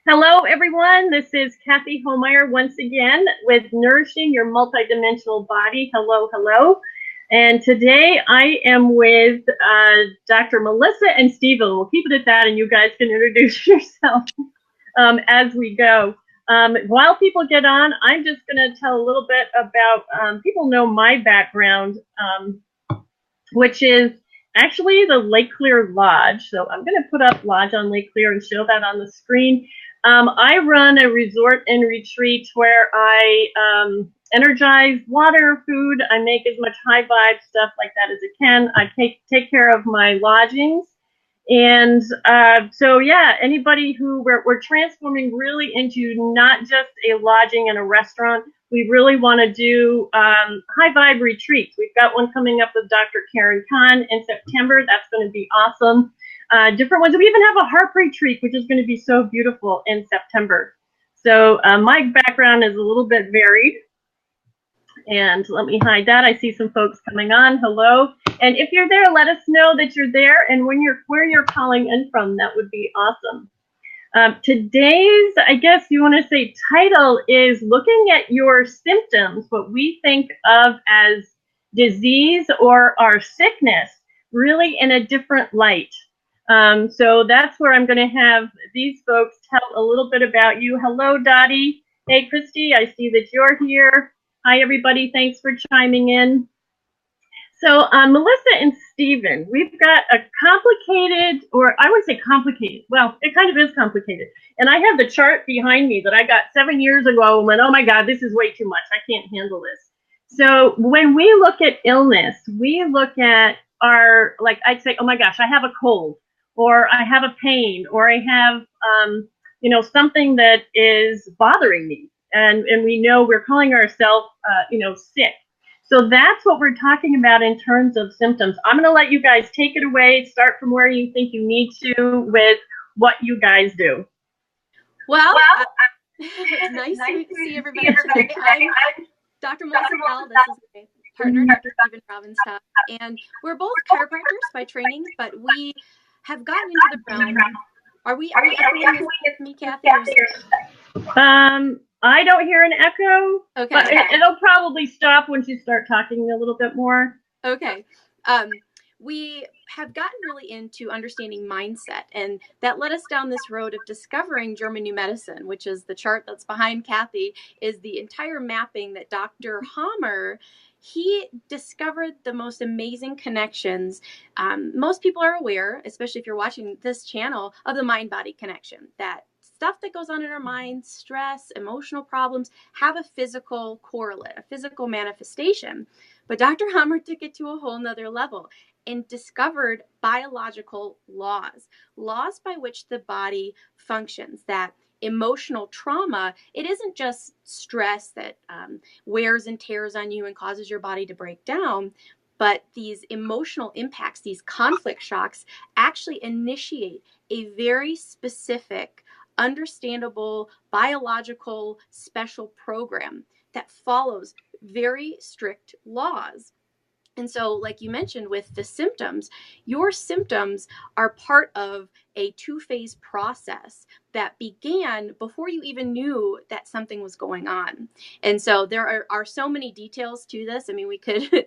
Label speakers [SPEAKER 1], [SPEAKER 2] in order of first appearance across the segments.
[SPEAKER 1] Hello, everyone. This is Kathy Holmeyer once again with Nourishing Your Multidimensional Body. Hello, hello. And today I am with Dr. Melissa and Steven. We'll keep it at that, and you guys can introduce yourself as we go. While people get on, I'm just going to tell a little bit about, people know my background, which is actually the Lake Clear Lodge. So I'm going to put up Lodge on Lake Clear and show that on the screen. I run a resort and retreat where I energize water, food. I make as much high vibe stuff like that as I can. I take care of my lodgings. And so, yeah, anybody who we're transforming really into not just a lodging and a restaurant. We really want to do high vibe retreats. We've got one coming up with Dr. Karen Khan in September. That's going to be awesome. Different ones. We even have a harp retreat, which is going to be so beautiful in September. So my background is a little bit varied. And let me hide that. I see some folks coming on. Hello. And if you're there, let us know that you're there and where you're calling in from. That would be awesome. Today's, I guess you want to say, title is looking at your symptoms, what we think of as disease or our sickness, really in a different light. So that's where I'm going to have these folks tell a little bit about you. Hello, Dottie. Hey, Christy, I see that you're here. Hi, everybody. Thanks for chiming in. So Melissa and Steven, we've got a complicated, or I would say complicated. Well, it kind of is complicated. And I have the chart behind me that I got 7 years ago and went, oh my God, this is way too much. I can't handle this. So when we look at illness, we look at our, like I'd say, oh my gosh, I have a cold, or I have a pain, or I have, something that is bothering me. And we know we're calling ourselves, sick. So that's what we're talking about in terms of symptoms. I'm going to let you guys take it away, start from where you think you need to with what you guys do.
[SPEAKER 2] Well, nice to see everybody today. I'm Dr. Melissa and this is my partner, Dr. Steven Robinstock, and we're both chiropractors by training, but we have gotten into the realm. Are we echoing with me, Kathy?
[SPEAKER 1] I don't hear an echo.
[SPEAKER 2] Okay.
[SPEAKER 1] But it'll probably stop once you start talking a little bit more.
[SPEAKER 2] Okay. We have gotten really into understanding mindset, and that led us down this road of discovering German New Medicine, which is the chart that's behind Kathy, is the entire mapping that Dr. Hammer, he discovered the most amazing connections. Most people are aware, especially if you're watching this channel, of the mind-body connection, that stuff that goes on in our minds, stress, emotional problems, have a physical correlate, a physical manifestation. But Dr. Hammer took it to a whole nother level and discovered biological laws by which the body functions, that emotional trauma, it isn't just stress that wears and tears on you and causes your body to break down, but these emotional impacts, these conflict shocks, actually initiate a very specific, understandable, biological, special program that follows very strict laws. And so, like you mentioned with the symptoms, your symptoms are part of a two-phase process that began before you even knew that something was going on. And so there are so many details to this. I mean, we could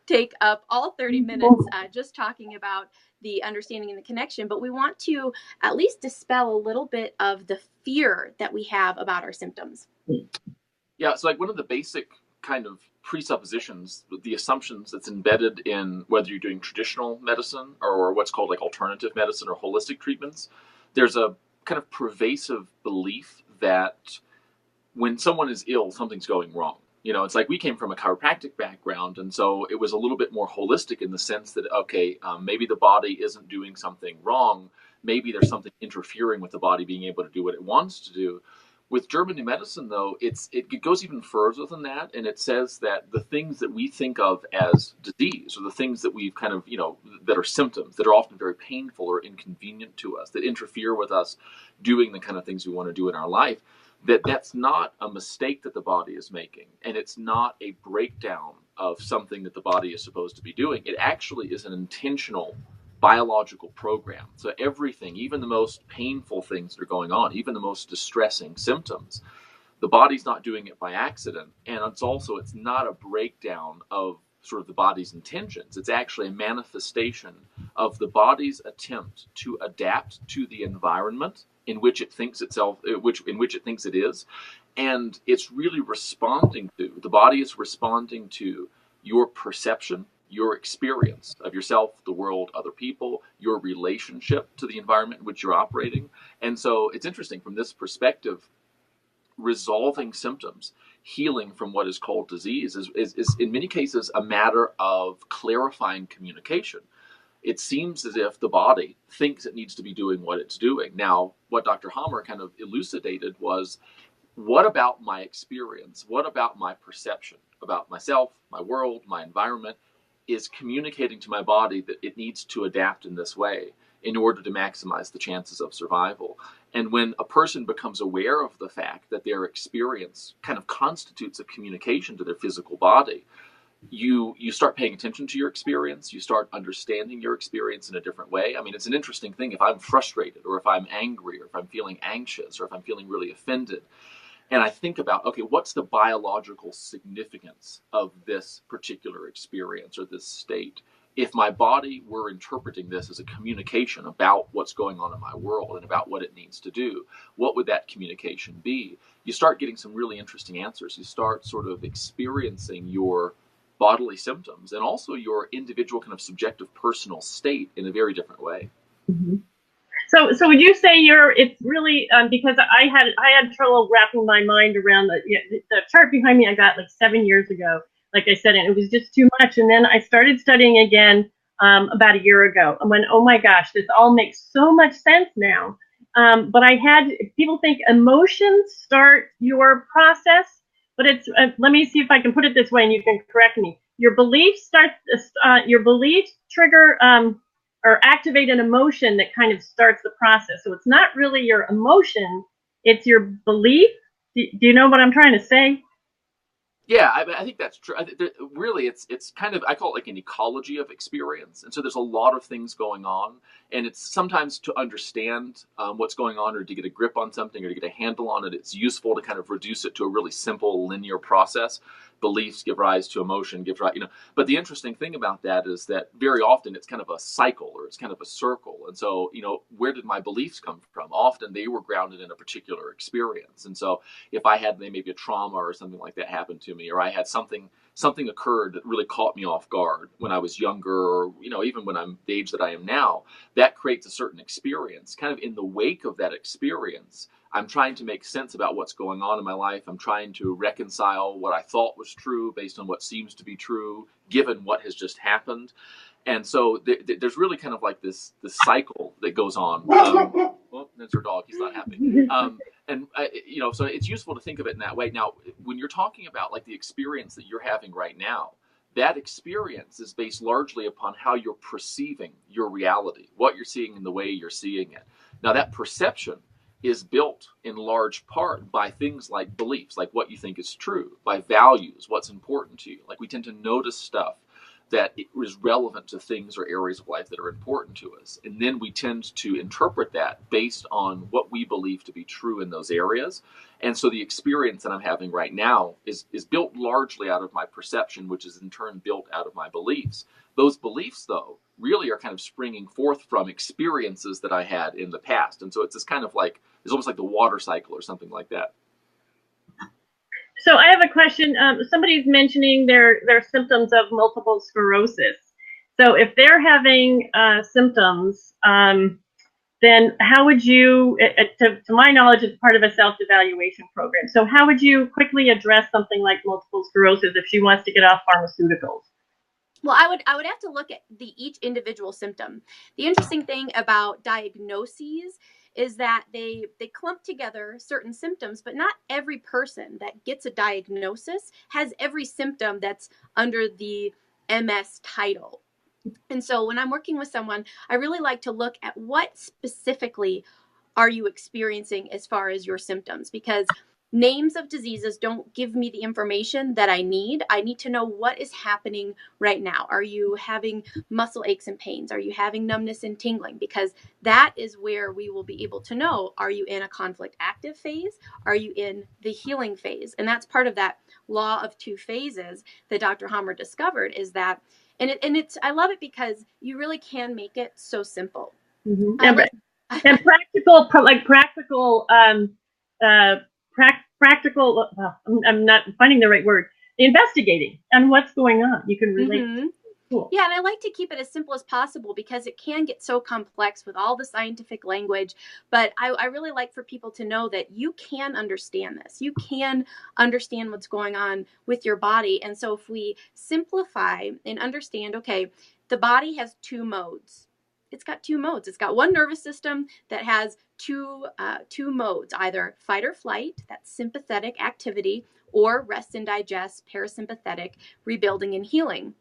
[SPEAKER 2] take up all 30 minutes just talking about the understanding and the connection, but we want to at least dispel a little bit of the fear that we have about our symptoms.
[SPEAKER 3] Yeah, so like one of the basic kind of presuppositions, the assumptions that's embedded in whether you're doing traditional medicine or what's called like alternative medicine or holistic treatments, there's a kind of pervasive belief that when someone is ill, something's going wrong. You know, it's like we came from a chiropractic background, and so it was a little bit more holistic in the sense that, okay, maybe the body isn't doing something wrong. Maybe there's something interfering with the body being able to do what it wants to do. With German New Medicine, though, it goes even further than that, and it says that the things that we think of as disease, or the things that we've kind of, that are symptoms, that are often very painful or inconvenient to us, that interfere with us doing the kind of things we want to do in our life, that's not a mistake that the body is making, and it's not a breakdown of something that the body is supposed to be doing. It actually is an intentional biological program. So everything, even the most painful things that are going on, even the most distressing symptoms, the body's not doing it by accident. And it's not a breakdown of sort of the body's intentions. It's actually a manifestation of the body's attempt to adapt to the environment in which it thinks itself, in which it thinks it is. And it's really the body is responding to your perception, your experience of yourself, the world, other people, your relationship to the environment in which you're operating. And so it's interesting from this perspective, resolving symptoms, healing from what is called disease is in many cases a matter of clarifying communication. It seems as if the body thinks it needs to be doing what it's doing. Now, what Dr. Hammer kind of elucidated was, what about my experience? What about my perception about myself, my world, my environment is communicating to my body that it needs to adapt in this way in order to maximize the chances of survival? And when a person becomes aware of the fact that their experience kind of constitutes a communication to their physical body, you start paying attention to your experience. You start understanding your experience in a different way. I mean, it's an interesting thing. If I'm frustrated, or if I'm angry, or if I'm feeling anxious, or if I'm feeling really offended, and I think about, okay, what's the biological significance of this particular experience or this state? If my body were interpreting this as a communication about what's going on in my world and about what it needs to do, what would that communication be? You start getting some really interesting answers. You start sort of experiencing your bodily symptoms and also your individual kind of subjective personal state in a very different way.
[SPEAKER 1] Mm-hmm. So would you say it's really, because I had trouble wrapping my mind around the chart behind me I got like 7 years ago, like I said, and it was just too much. And then I started studying again about a year ago. I went, oh my gosh, this all makes so much sense now. But people think emotions start your process, but it's, let me see if I can put it this way and you can correct me. Your beliefs trigger, or activate an emotion that kind of starts the process. So it's not really your emotion, it's your belief. Do you know what I'm trying to say?
[SPEAKER 3] Yeah, I think that's true. Really, it's kind of, I call it like an ecology of experience. And so there's a lot of things going on. And it's sometimes to understand what's going on, or to get a grip on something, or to get a handle on it, it's useful to kind of reduce it to a really simple linear process. Beliefs give rise to emotion, But the interesting thing about that is that very often it's kind of a cycle, or it's kind of a circle. And so, where did my beliefs come from? Often they were grounded in a particular experience. And so if I had maybe a trauma or something like that happen to me, or I had something occurred that really caught me off guard when I was younger, or even when I'm the age that I am now, that creates a certain experience. Kind of in the wake of that experience, I'm trying to make sense about what's going on in my life. I'm trying to reconcile what I thought was true based on what seems to be true, given what has just happened. And so there's really kind of like this cycle that goes on. Well, that's her dog. He's not happy. So it's useful to think of it in that way. Now, when you're talking about like the experience that you're having right now, that experience is based largely upon how you're perceiving your reality, what you're seeing and the way you're seeing it. Now, that perception is built in large part by things like beliefs, like what you think is true, by values, what's important to you. Like we tend to notice stuff that is relevant to things or areas of life that are important to us. And then we tend to interpret that based on what we believe to be true in those areas. And so the experience that I'm having right now is built largely out of my perception, which is in turn built out of my beliefs. Those beliefs, though, really are kind of springing forth from experiences that I had in the past. And so it's this kind of like, it's almost like the water cycle or something like that.
[SPEAKER 1] So I have a question. Somebody's mentioning their symptoms of multiple sclerosis. So if they're having symptoms, then how would you, to my knowledge, it's part of a self-evaluation program. So how would you quickly address something like multiple sclerosis if she wants to get off pharmaceuticals?
[SPEAKER 2] Well, I would have to look at each individual symptom. The interesting thing about diagnoses is that they clump together certain symptoms, but not every person that gets a diagnosis has every symptom that's under the MS title. And so when I'm working with someone, I really like to look at what specifically are you experiencing as far as your symptoms, because names of diseases don't give me the information that I need. I need to know what is happening right now. Are you having muscle aches and pains? Are you having numbness and tingling? Because that is where we will be able to know, are you in a conflict active phase? Are you in the healing phase? And that's part of that law of two phases that Dr. Hammer discovered, is that, it's, I love it because you really can make it so simple.
[SPEAKER 1] Mm-hmm. And practical, practical, I'm not finding the right word, investigating on what's going on. You can relate.
[SPEAKER 2] Mm-hmm.
[SPEAKER 1] Cool.
[SPEAKER 2] Yeah, and I like to keep it as simple as possible because it can get so complex with all the scientific language. But I really like for people to know that you can understand this. You can understand what's going on with your body. And so if we simplify and understand, okay, the body has two modes. It's got two modes. It's got one nervous system that has two modes, either fight or flight, that's sympathetic activity, or rest and digest, parasympathetic, rebuilding and healing.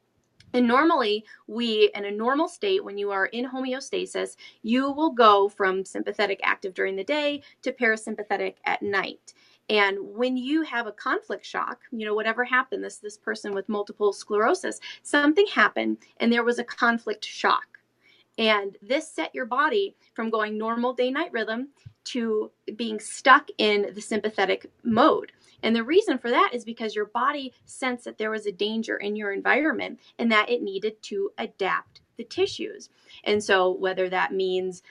[SPEAKER 2] And normally, in a normal state, when you are in homeostasis, you will go from sympathetic active during the day to parasympathetic at night. And when you have a conflict shock, whatever happened, this person with multiple sclerosis, something happened and there was a conflict shock. And this set your body from going normal day-night rhythm to being stuck in the sympathetic mode. And the reason for that is because your body sensed that there was a danger in your environment and that it needed to adapt the tissues. And so whether that means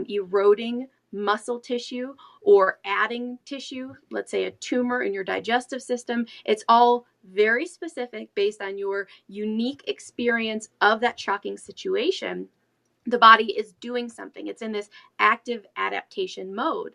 [SPEAKER 2] eroding muscle tissue or adding tissue, let's say a tumor in your digestive system, it's all very specific based on your unique experience of that shocking situation. The body is doing something. It's in this active adaptation mode.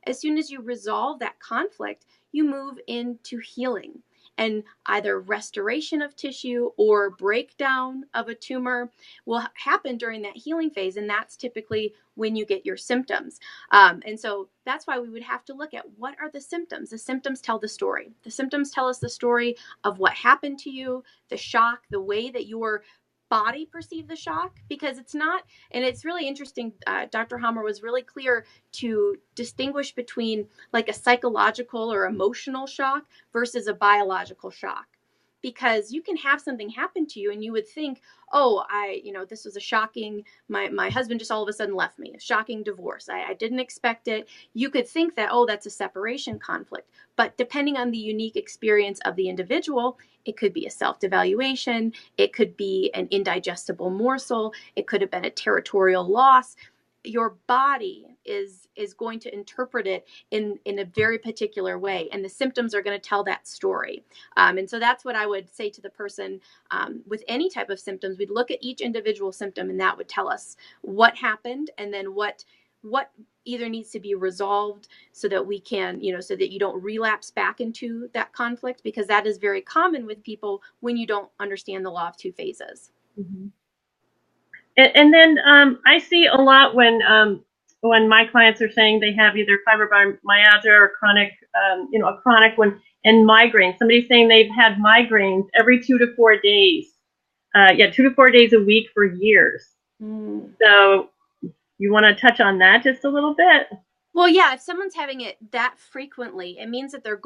[SPEAKER 2] As soon as you resolve that conflict, you move into healing. And either restoration of tissue or breakdown of a tumor will happen during that healing phase. And that's typically when you get your symptoms. And so that's why we would have to look at, what are the symptoms? The symptoms tell the story. The symptoms tell us the story of what happened to you, the shock, the way that your body perceive the shock, because it's not, and it's really interesting. Dr. Hammer was really clear to distinguish between like a psychological or emotional shock versus a biological shock. Because you can have something happen to you and you would think, oh, this was a shocking, my husband just all of a sudden left me, a shocking divorce. I didn't expect it. You could think that, oh, that's a separation conflict. But depending on the unique experience of the individual, it could be a self-devaluation. It could be an indigestible morsel. It could have been a territorial loss. Your body is going to interpret it in a very particular way, and the symptoms are going to tell that story. And so that's what I would say to the person with any type of symptoms. We'd look at each individual symptom, and that would tell us what happened, and then what either needs to be resolved so that we can, so that you don't relapse back into that conflict, because that is very common with people when you don't understand the law of two phases.
[SPEAKER 1] Mm-hmm. And then I see a lot when my clients are saying they have either fibromyalgia or chronic, a chronic one, and migraines. Somebody's saying they've had migraines every 2 to 4 days. 2 to 4 days a week for years. Mm. So you want to touch on that just a little bit?
[SPEAKER 2] Well, yeah, if someone's having it that frequently, it means that they're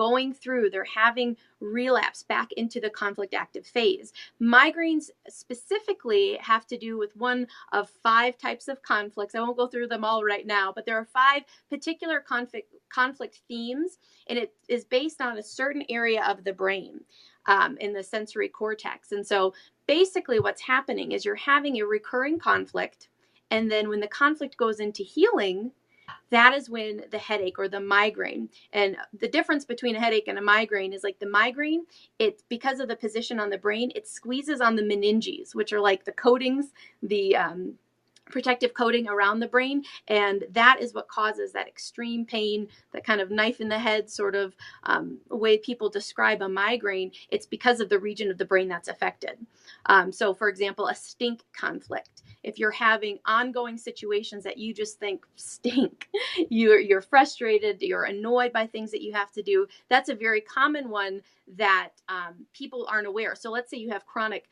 [SPEAKER 2] having relapse back into the conflict active phase. Migraines specifically have to do with one of 5 types of conflicts. I won't go through them all right now, but there are 5 particular conflict themes, and it is based on a certain area of the brain in the sensory cortex. And so basically what's happening is you're having a recurring conflict, and then when the conflict goes into healing, that is when the headache or the migraine. And the difference between a headache and a migraine is, like, the migraine, it's because of the position on the brain, it squeezes on the meninges, which are like the coatings, the protective coating around the brain, and that is what causes that extreme pain, that kind of knife in the head sort of way people describe a migraine. It's because of the region of the brain that's affected. So for example, a stink conflict. If you're having ongoing situations that you just think stink, you're frustrated, you're annoyed by things that you have to do, that's a very common one that people aren't aware. So let's say you have chronic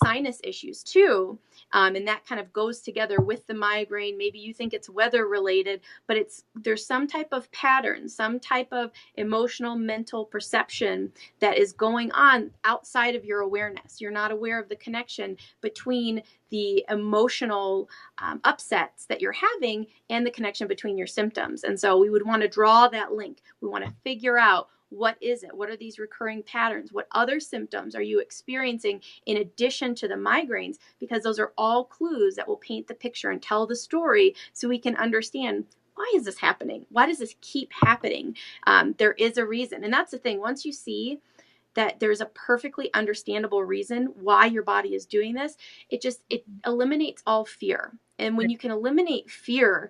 [SPEAKER 2] sinus issues too, and that kind of goes together together with the migraine. Maybe you think it's weather related, but there's some type of pattern, some type of emotional, mental perception that is going on outside of your awareness. You're not aware of the connection between the emotional upsets that you're having and the connection between your symptoms. And so we would want to draw that link. We want to figure out, what is it? What are these recurring patterns? What other symptoms are you experiencing in addition to the migraines? Because those are all clues that will paint the picture and tell the story, so we can understand, why is this happening? Why does this keep happening? There is a reason. And that's the thing. Once you see that there's a perfectly understandable reason why your body is doing this, it eliminates all fear. And when you can eliminate fear,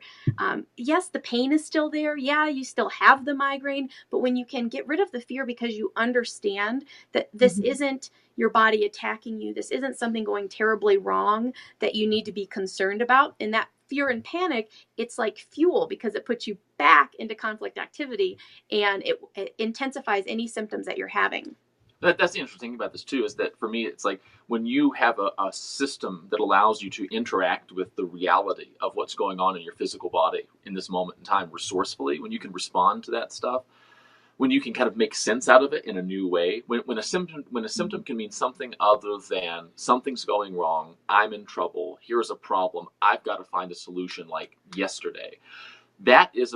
[SPEAKER 2] yes, the pain is still there. Yeah, you still have the migraine, but when you can get rid of the fear because you understand that this isn't your body attacking you, this isn't something going terribly wrong that you need to be concerned about, and that fear and panic, it's like fuel, because it puts you back into conflict activity, and it intensifies any symptoms that you're having.
[SPEAKER 3] That's the interesting thing about this too, is that for me, it's like when you have a system that allows you to interact with the reality of what's going on in your physical body in this moment in time resourcefully, when you can respond to that stuff, when you can kind of make sense out of it in a new way, when a symptom can mean something other than something's going wrong, I'm in trouble, here's a problem, I've got to find a solution like yesterday. That is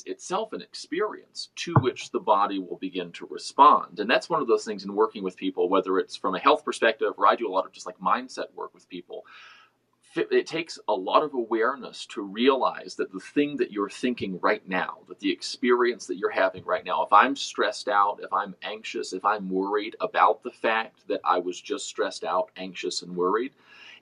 [SPEAKER 3] itself an experience to which the body will begin to respond. And that's one of those things in working with people, whether it's from a health perspective, or I do a lot of just like mindset work with people. It takes a lot of awareness to realize that the thing that you're thinking right now, that the experience that you're having right now, if I'm stressed out, if I'm anxious, if I'm worried about the fact that I was just stressed out, anxious, and worried,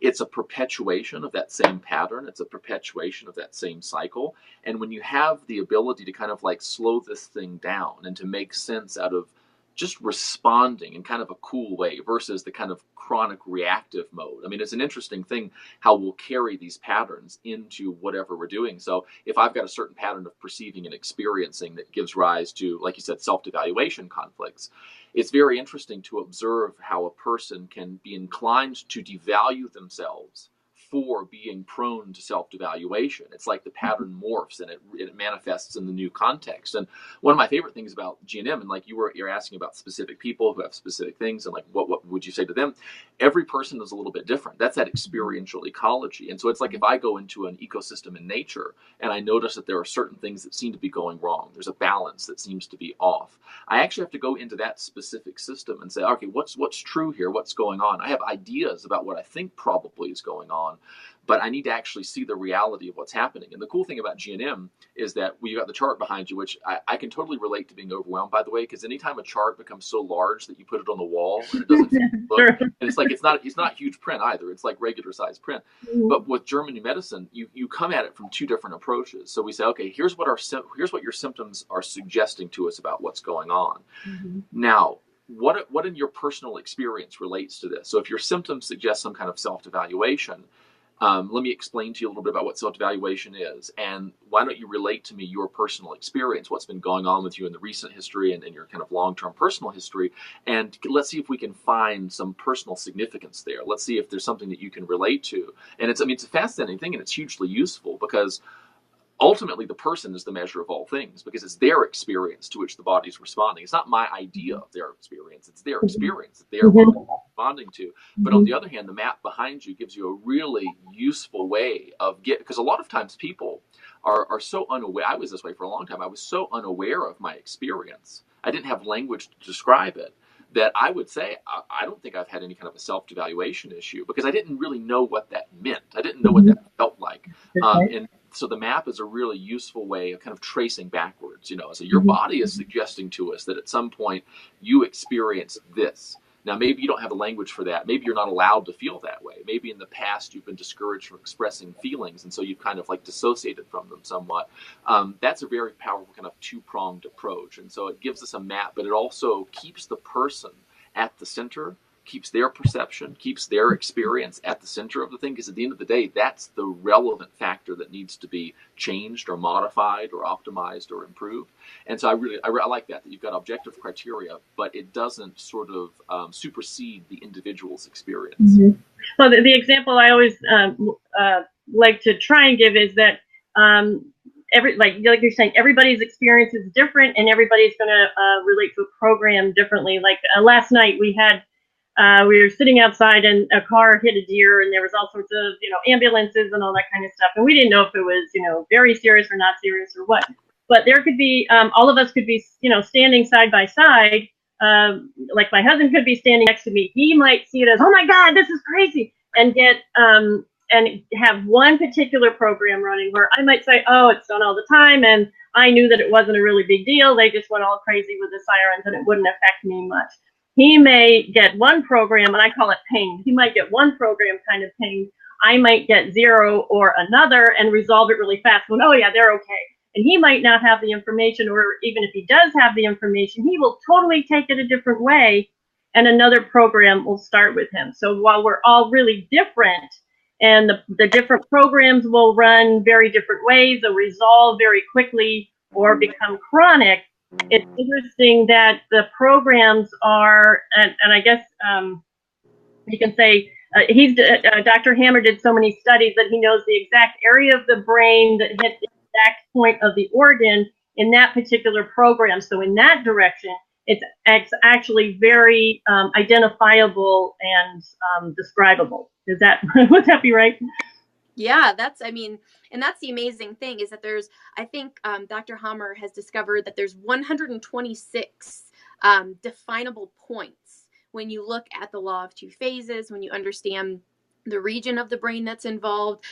[SPEAKER 3] it's a perpetuation of that same pattern. It's a perpetuation of that same cycle. And when you have the ability to kind of like slow this thing down and to make sense out of just responding in kind of a cool way versus the kind of chronic reactive mode. I mean, it's an interesting thing how we'll carry these patterns into whatever we're doing. So if I've got a certain pattern of perceiving and experiencing that gives rise to, like you said, self-devaluation conflicts, it's very interesting to observe how a person can be inclined to devalue themselves for being prone to self-devaluation. It's like the pattern morphs and it manifests in the new context. And one of my favorite things about GNM, and like you're asking about specific people who have specific things, and like what would you say to them? Every person is a little bit different. That's that experiential ecology. And so it's like if I go into an ecosystem in nature and I notice that there are certain things that seem to be going wrong, there's a balance that seems to be off, I actually have to go into that specific system and say, okay, what's true here? What's going on? I have ideas about what I think probably is going on, but I need to actually see the reality of what's happening. And the cool thing about GNM is that you got the chart behind you, which I can totally relate to being overwhelmed, by the way, because anytime a chart becomes so large that you put it on the wall and it doesn't look, and it's like it's not huge print either. It's like regular size print. But with German New Medicine, you come at it from two different approaches. So we say, okay, here's what your symptoms are suggesting to us about what's going on. Now, what in your personal experience relates to this? So if your symptoms suggest some kind of self-evaluation, let me explain to you a little bit about what self-evaluation is, and why don't you relate to me your personal experience, what's been going on with you in the recent history and in your kind of long-term personal history, and let's see if we can find some personal significance there. Let's see if there's something that you can relate to. And it's a fascinating thing, and it's hugely useful because ultimately the person is the measure of all things, because it's their experience to which the body's responding. It's not my idea of their experience. It's their experience that they're responding to. But on the other hand, the map behind you gives you a really useful way of because a lot of times people are so unaware. I was this way for a long time. I was so unaware of my experience. I didn't have language to describe it, that I would say, I don't think I've had any kind of a self-devaluation issue, because I didn't really know what that meant. I didn't know what that felt like. And so the map is a really useful way of kind of tracing backwards, So your body is suggesting to us that at some point you experience this. Now, maybe you don't have a language for that. Maybe you're not allowed to feel that way. Maybe in the past you've been discouraged from expressing feelings, and so you've kind of like dissociated from them somewhat. That's a very powerful kind of two-pronged approach. And so it gives us a map, but it also keeps the person at the center, keeps their perception, keeps their experience at the center of the thing, because at the end of the day, that's the relevant factor that needs to be changed or modified or optimized or improved. And so I like that you've got objective criteria, but it doesn't sort of supersede the individual's experience.
[SPEAKER 1] Well, the example I always like to try and give is that like you're saying, everybody's experience is different, and everybody's going to relate to a program differently. Like last night, we were sitting outside, and a car hit a deer, and there was all sorts of ambulances and all that kind of stuff, and we didn't know if it was very serious or not serious or what. But there could be all of us could be standing side by side. Like my husband could be standing next to me. He might see it as, oh my God, this is crazy, and get and have one particular program running where I might say, oh, it's done all the time, and I knew that it wasn't a really big deal. They just went all crazy with the sirens, and it wouldn't affect me much. He may get one program, and I call it pain. He might get one program kind of pain. I might get zero or another and resolve it really fast. When, oh yeah, they're okay. And he might not have the information, or even if he does have the information, he will totally take it a different way, and another program will start with him. So while we're all really different, and the different programs will run very different ways, or resolve very quickly, or become chronic, it's interesting that the programs are, and I guess you can say, Dr. Hammer did so many studies that he knows the exact area of the brain that hit the exact point of the organ in that particular program. So in that direction, it's actually very identifiable and describable. Would that be right?
[SPEAKER 2] Yeah, and that's the amazing thing is that I think Dr. Hammer has discovered that there's 126 definable points when you look at the law of two phases, when you understand the region of the brain that's involved,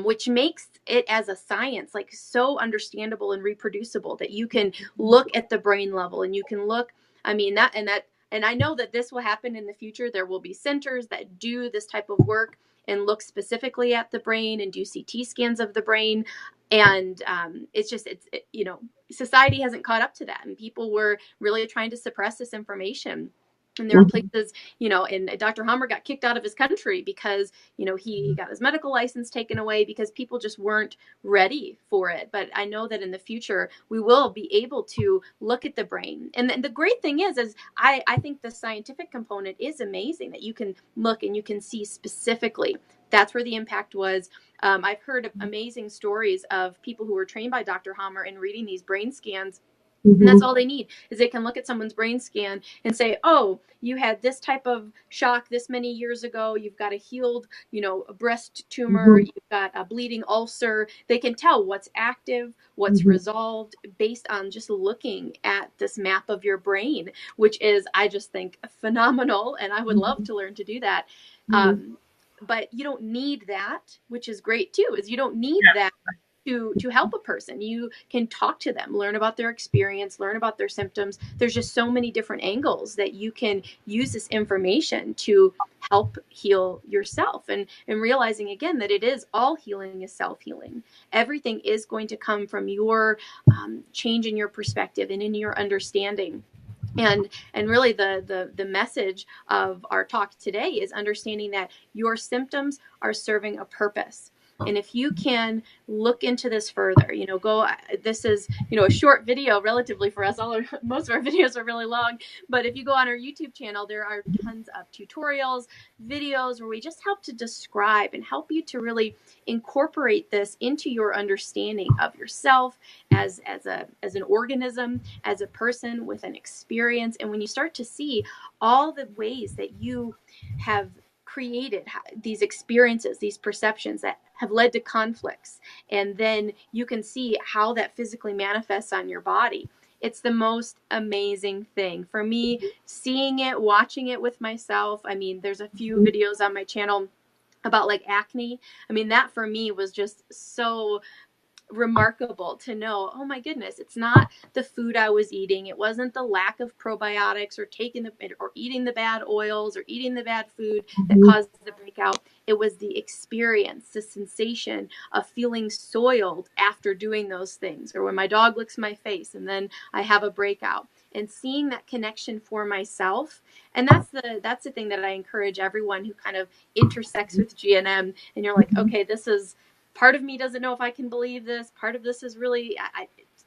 [SPEAKER 2] which makes it as a science like so understandable and reproducible that you can look at the brain level and you can look, and I know that this will happen in the future. There will be centers that do this type of work and look specifically at the brain and do CT scans of the brain. And society hasn't caught up to that. And people were really trying to suppress this information. And there were places, and Dr. Hammer got kicked out of his country because, he got his medical license taken away because people just weren't ready for it. But I know that in the future, we will be able to look at the brain. And the great thing is I think the scientific component is amazing, that you can look and you can see specifically. That's where the impact was. I've heard of amazing stories of people who were trained by Dr. Hammer and reading these brain scans. And that's all they need is they can look at someone's brain scan and say, oh, you had this type of shock this many years ago. You've got a healed, a breast tumor. You've got a bleeding ulcer. They can tell what's active, what's resolved based on just looking at this map of your brain, which is, I just think, phenomenal. And I would love to learn to do that. But you don't need that, which is great too, is you don't need that to help a person. You can talk to them, learn about their experience, learn about their symptoms. There's just so many different angles that you can use this information to help heal yourself, and realizing again that it is all healing is self-healing. Everything is going to come from your change in your perspective and in your understanding. And really the message of our talk today is understanding that your symptoms are serving a purpose. And if you can look into this further, this is, a short video relatively for us. Most of our videos are really long, but if you go on our YouTube channel, there are tons of tutorials, videos where we just help to describe and help you to really incorporate this into your understanding of yourself as an organism, as a person with an experience. And when you start to see all the ways that you have created these experiences, these perceptions that have led to conflicts, and then you can see how that physically manifests on your body. It's the most amazing thing for me, seeing it, watching it with myself. There's a few videos on my channel about like acne. That for me was just so remarkable to know, oh my goodness, it's not the food I was eating. It wasn't the lack of probiotics or eating the bad oils or eating the bad food that caused the breakout. It was the experience, the sensation of feeling soiled after doing those things, or when my dog licks my face and then I have a breakout, and seeing that connection for myself. And that's the thing that I encourage everyone who kind of intersects with GNM, and you're like, okay, this is part of me doesn't know if I can believe this. Part of this is really,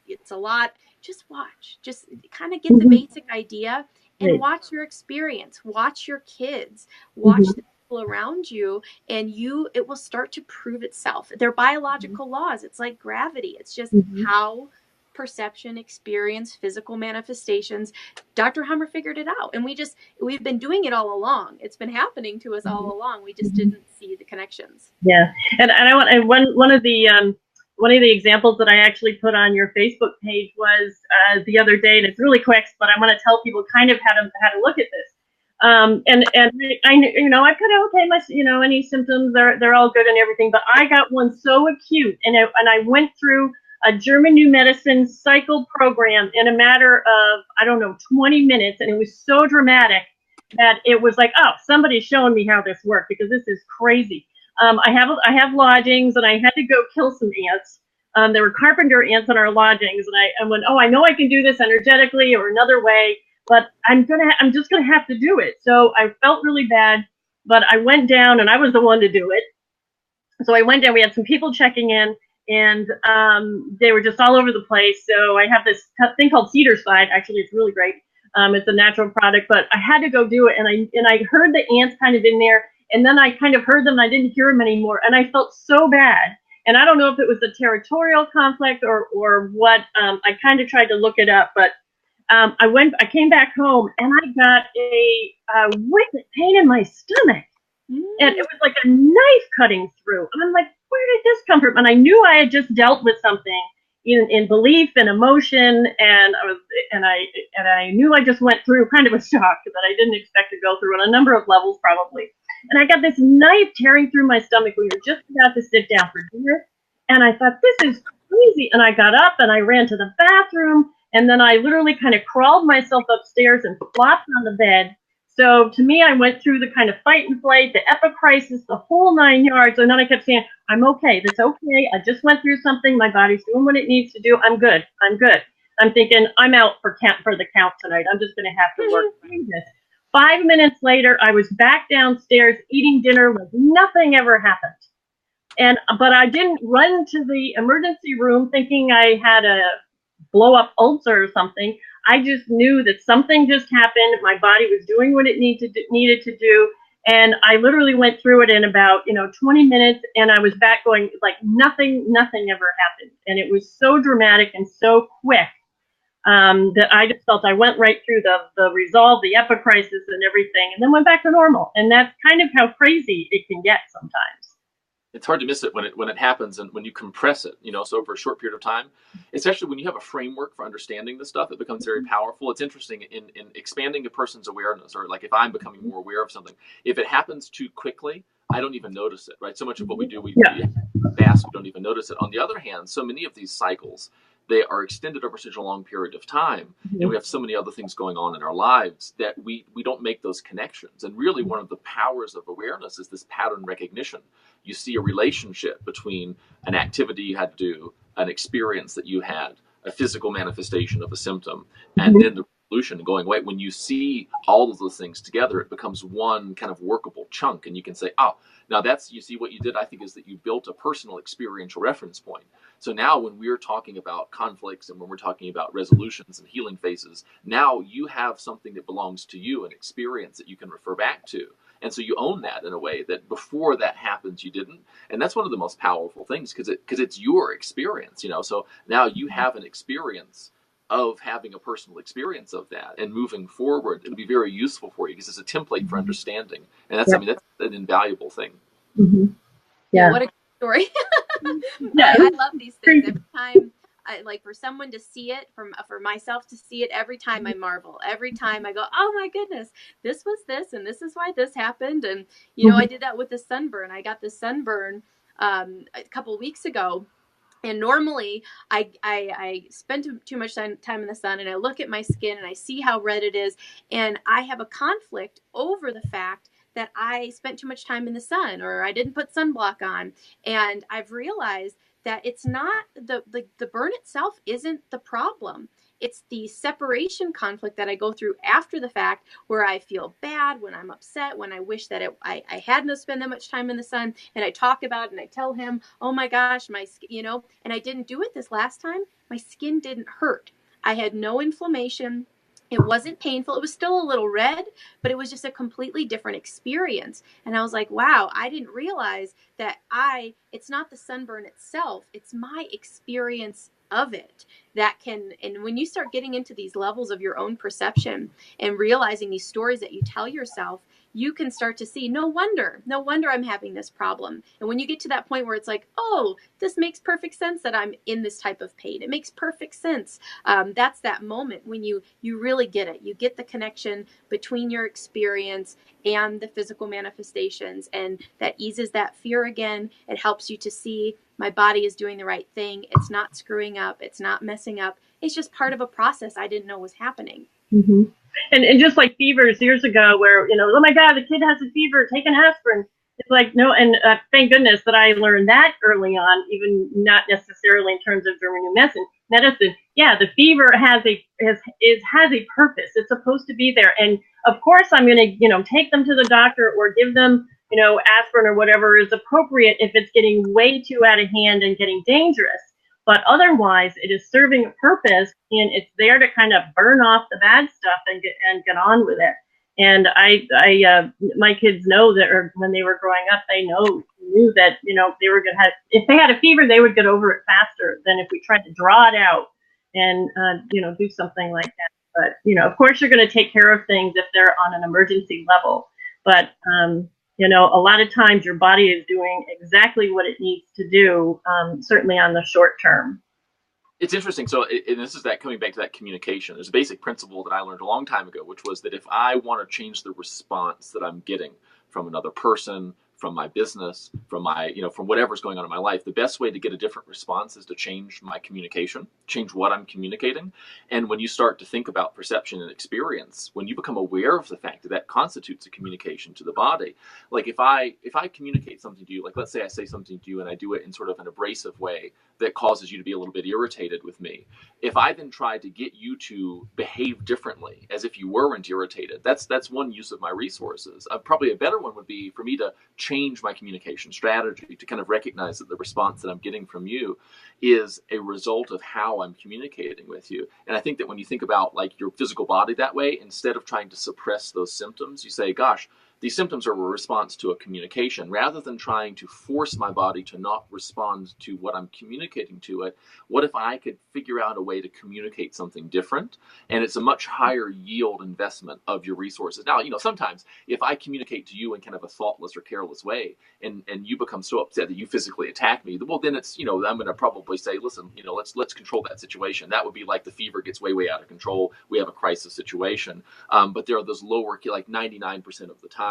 [SPEAKER 2] it's a lot. Just watch. Just kind of get the basic idea and watch your experience. Watch your kids. Watch them people around you, and it will start to prove itself. They're biological laws. It's like gravity. It's just how perception, experience, physical manifestations. Dr. Hummer figured it out, and we've been doing it all along. It's been happening to us all along. We just didn't see the connections.
[SPEAKER 1] Yeah, and one of the examples that I actually put on your Facebook page was the other day, and it's really quick, but I want to tell people kind of how to look at this. And I I've got okay, any symptoms they're all good and everything, but I got one so acute, and I went through a German New Medicine cycle program in a matter of 20 minutes, and it was so dramatic that it was like, oh, somebody's showing me how this worked, because this is crazy. I have lodgings, and I had to go kill some ants. There were carpenter ants in our lodgings, and I went, oh, I know I can do this energetically or another way, but I'm just gonna have to do it. So I felt really bad, but I went down, and I was the one to do it. So I went down. We had some people checking in, and they were just all over the place. So I have this thing called Cedar Side. Actually, it's really great. It's a natural product, but I had to go do it, and I heard the ants kind of in there, and then I kind of heard them, and I didn't hear them anymore, and I felt so bad. And I don't know if it was a territorial conflict or what. I kind of tried to look it up, but I came back home, and I got a wicked pain in my stomach, and it was like a knife cutting through. And I'm like, where did this come from? And I knew I had just dealt with something in belief and emotion, and I knew I just went through kind of a shock that I didn't expect to go through on a number of levels, probably. And I got this knife tearing through my stomach. We were just about to sit down for dinner, and I thought, this is crazy. And I got up, and I ran to the bathroom, and then I literally kind of crawled myself upstairs and flopped on the bed. So to me, I went through the kind of fight and flight, the epicrisis, the whole 9 yards. And then I kept saying, I'm okay. That's okay. I just went through something. My body's doing what it needs to do. I'm good. I'm good. I'm thinking, I'm out for the count tonight. I'm just going to have to work through this. 5 minutes later, I was back downstairs eating dinner like nothing ever happened. But I didn't run to the emergency room thinking I had a blow-up ulcer or something. I just knew that something just happened. My body was doing what it needed to do. And I literally went through it in about 20 minutes, and I was back going like nothing ever happened. And it was so dramatic and so quick that I just felt I went right through the resolve, the epicrisis and everything, and then went back to normal. And that's kind of how crazy it can get sometimes.
[SPEAKER 3] It's hard to miss it when it happens, and when you compress it, so over a short period of time, especially when you have a framework for understanding this stuff, it becomes very powerful. It's interesting in expanding a person's awareness, or like if I'm becoming more aware of something, if it happens too quickly, I don't even notice it, right? So much of what we do, we fast, we don't even notice it. On the other hand, so many of these cycles, they are extended over such a long period of time, and we have so many other things going on in our lives that we don't make those connections. And really, one of the powers of awareness is this pattern recognition. You see a relationship between an activity you had to do, an experience that you had, a physical manifestation of a symptom, and then the solution going away. When you see all of those things together, it becomes one kind of workable chunk, and you can say, oh, now you see what you did, I think, is that you built a personal experiential reference point. So now when we're talking about conflicts and when we're talking about resolutions and healing phases, now you have something that belongs to you, an experience that you can refer back to. And so you own that in a way that before that happens, you didn't. And that's one of the most powerful things, because it's your experience, So now you have an experience of having a personal experience of that, and moving forward, it'll be very useful for you because it's a template for understanding. And that's, that's an invaluable thing.
[SPEAKER 1] Mm-hmm. Yeah.
[SPEAKER 2] What a story.
[SPEAKER 1] Yeah.
[SPEAKER 2] I love these things. Every time I like for someone to see it, for myself to see it, every time I marvel. Every time I go, oh my goodness, this was this, and this is why this happened. And I did that with the sunburn. I got the sunburn a couple of weeks ago. And normally I spend too much time in the sun, and I look at my skin and I see how red it is. And I have a conflict over the fact that I spent too much time in the sun, or I didn't put sunblock on. And I've realized that it's not the burn itself isn't the problem. It's the separation conflict that I go through after the fact, where I feel bad, when I'm upset, when I wish that I hadn't spent that much time in the sun. And I talk about it, and I tell him, oh my gosh, my skin, and I didn't do it this last time. My skin didn't hurt. I had no inflammation. It wasn't painful. It was still a little red, but it was just a completely different experience. And I was like, wow, I didn't realize that it's not the sunburn itself, it's my experience of it that can. And when you start getting into these levels of your own perception and realizing these stories that you tell yourself, you can start to see, no wonder I'm having this problem. And when you get to that point where it's like, oh, this makes perfect sense that I'm in this type of pain. It makes perfect sense. That's that moment when you really get it. You get the connection between your experience and the physical manifestations, and that eases that fear again. It helps you to see my body is doing the right thing. It's not screwing up. It's not messing up. It's just part of a process I didn't know was happening.
[SPEAKER 1] Mm-hmm. And just like fevers years ago where, oh my God, the kid has a fever, take an aspirin. It's like, no, and thank goodness that I learned that early on, even not necessarily in terms of German medicine. Yeah, the fever has a purpose. It's supposed to be there. And of course I'm going to, take them to the doctor or give them, aspirin or whatever is appropriate if it's getting way too out of hand and getting dangerous. But otherwise, it is serving a purpose, and it's there to kind of burn off the bad stuff and get on with it. And my kids know that, or when they were growing up, they knew that they were gonna have, if they had a fever, they would get over it faster than if we tried to draw it out and do something like that. But of course, you're going to take care of things if they're on an emergency level. But a lot of times your body is doing exactly what it needs to do, certainly on the short term.
[SPEAKER 3] It's interesting. So, and this is that coming back to that communication. There's a basic principle that I learned a long time ago, which was that if I want to change the response that I'm getting from another person, from my business, from my, from whatever's going on in my life, the best way to get a different response is to change my communication, change what I'm communicating. And when you start to think about perception and experience, when you become aware of the fact that that constitutes a communication to the body, like if I communicate something to you, like let's say I say something to you and I do it in sort of an abrasive way that causes you to be a little bit irritated with me. If I then try to get you to behave differently as if you weren't irritated, that's one use of my resources. Probably a better one would be for me to change my communication strategy, to kind of recognize that the response that I'm getting from you is a result of how I'm communicating with you. And I think that when you think about like your physical body that way, instead of trying to suppress those symptoms, you say, gosh, these symptoms are a response to a communication. Rather than trying to force my body to not respond to what I'm communicating to it, what if I could figure out a way to communicate something different? And it's a much higher yield investment of your resources. Now, sometimes if I communicate to you in kind of a thoughtless or careless way, and you become so upset that you physically attack me, well, then it's, I'm going to probably say, listen, let's control that situation. That would be like the fever gets way out of control. We have a crisis situation. But there are those lower, like 99% of the time,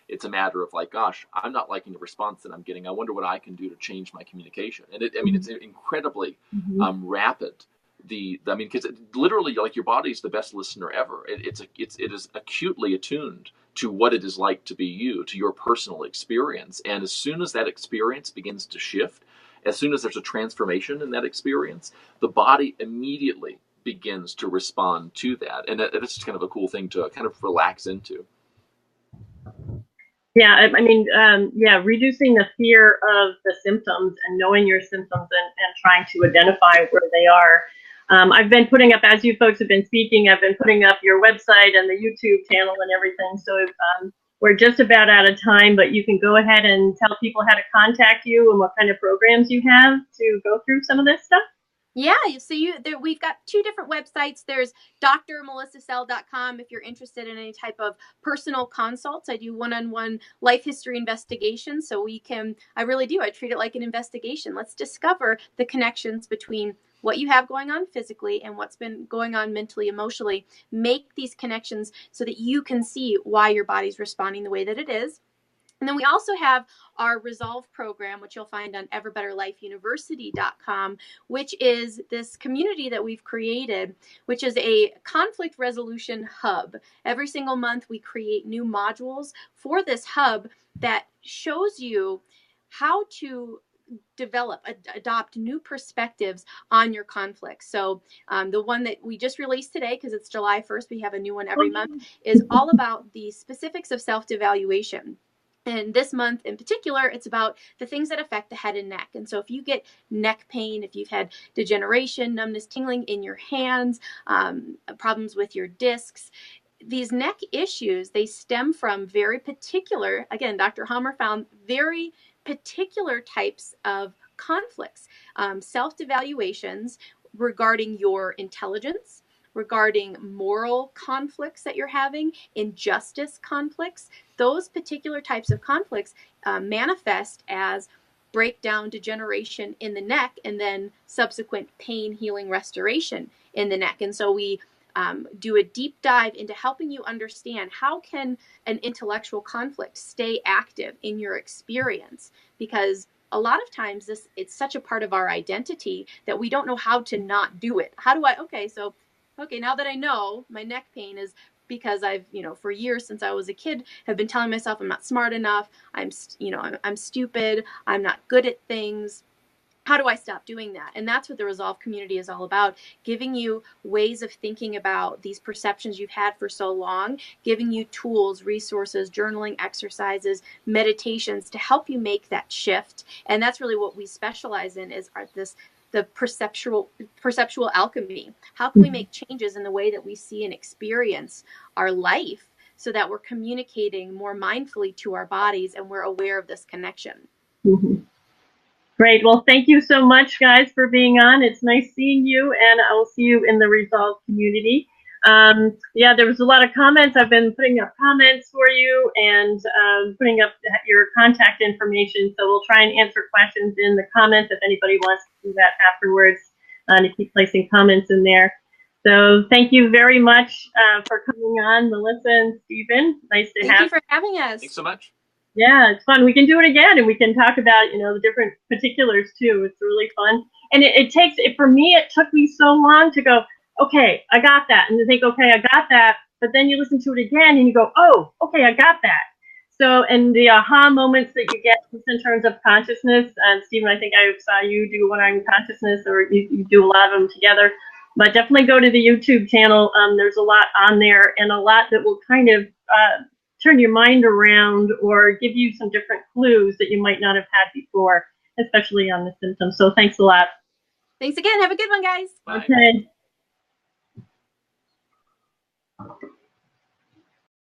[SPEAKER 3] it's a matter of like, gosh, I'm not liking the response that I'm getting. I wonder what I can do to change my communication. And it's incredibly rapid. Because literally, like your body is the best listener ever. It is acutely attuned to what it is like to be you, to your personal experience. And as soon as that experience begins to shift, as soon as there's a transformation in that experience, the body immediately begins to respond to that. And it's just kind of a cool thing to kind of relax into.
[SPEAKER 1] Yeah, reducing the fear of the symptoms and knowing your symptoms and trying to identify where they are. I've been putting up, as you folks have been speaking, I've been putting up your website and the YouTube channel and everything. So we're just about out of time, but you can go ahead and tell people how to contact you and what kind of programs you have to go through some of this stuff.
[SPEAKER 2] Yeah, so we've got two different websites. There's drmelissacell.com if you're interested in any type of personal consults. I do one-on-one life history investigations, so I really do. I treat it like an investigation. Let's discover the connections between what you have going on physically and what's been going on mentally, emotionally. Make these connections so that you can see why your body's responding the way that it is. And then we also have our Resolve program, which you'll find on everbetterlifeuniversity.com, which is this community that we've created, which is a conflict resolution hub. Every single month, we create new modules for this hub that shows you how to adopt new perspectives on your conflicts. So the one that we just released today, because it's July 1st, we have a new one every month, is all about the specifics of self-devaluation. And this month in particular, it's about the things that affect the head and neck. And so if you get neck pain, if you've had degeneration, numbness, tingling in your hands, problems with your discs, these neck issues, they stem from very particular, again, Dr. Hammer found very particular types of conflicts, self-devaluations regarding your intelligence, regarding moral conflicts that you're having, injustice conflicts. Those particular types of conflicts manifest as breakdown, degeneration in the neck, and then subsequent pain, healing, restoration in the neck. And so we do a deep dive into helping you understand how can an intellectual conflict stay active in your experience, because a lot of times it's such a part of our identity that we don't know how to not do it. How do I, okay, now that I know my neck pain is because I've, for years since I was a kid, have been telling myself I'm not smart enough, I'm stupid, I'm not good at things. How do I stop doing that? And that's what the Resolve community is all about, giving you ways of thinking about these perceptions you've had for so long, giving you tools, resources, journaling exercises, meditations to help you make that shift. And that's really what we specialize in, is the perceptual alchemy. How can we make changes in the way that we see and experience our life so that we're communicating more mindfully to our bodies and we're aware of this connection?
[SPEAKER 1] Mm-hmm. Great. Well, thank you so much, guys, for being on. It's nice seeing you, and I will see you in the Resolve community. Yeah, there was a lot of comments. I've been putting up comments for you and putting up your contact information. So we'll try and answer questions in the comments if anybody wants to do that afterwards, to keep placing comments in there. So thank you very much for coming on, Melissa and Steven. Nice to have you.
[SPEAKER 2] Thank you for having us.
[SPEAKER 3] Thanks so much.
[SPEAKER 1] Yeah, it's fun. We can do it again, and we can talk about, the different particulars too. It's really fun. And for me, it took me so long to go, okay, I got that. And to think, okay, I got that. But then you listen to it again and you go, oh, okay, I got that. So, and the aha moments that you get just in terms of consciousness, and Steven, I think I saw you do one on consciousness, or you do a lot of them together. But definitely go to the YouTube channel. There's a lot on there, and a lot that will kind of turn your mind around or give you some different clues that you might not have had before, especially on the symptoms. So thanks a lot.
[SPEAKER 2] Thanks again. Have a good one, guys.
[SPEAKER 3] Bye.
[SPEAKER 1] Okay.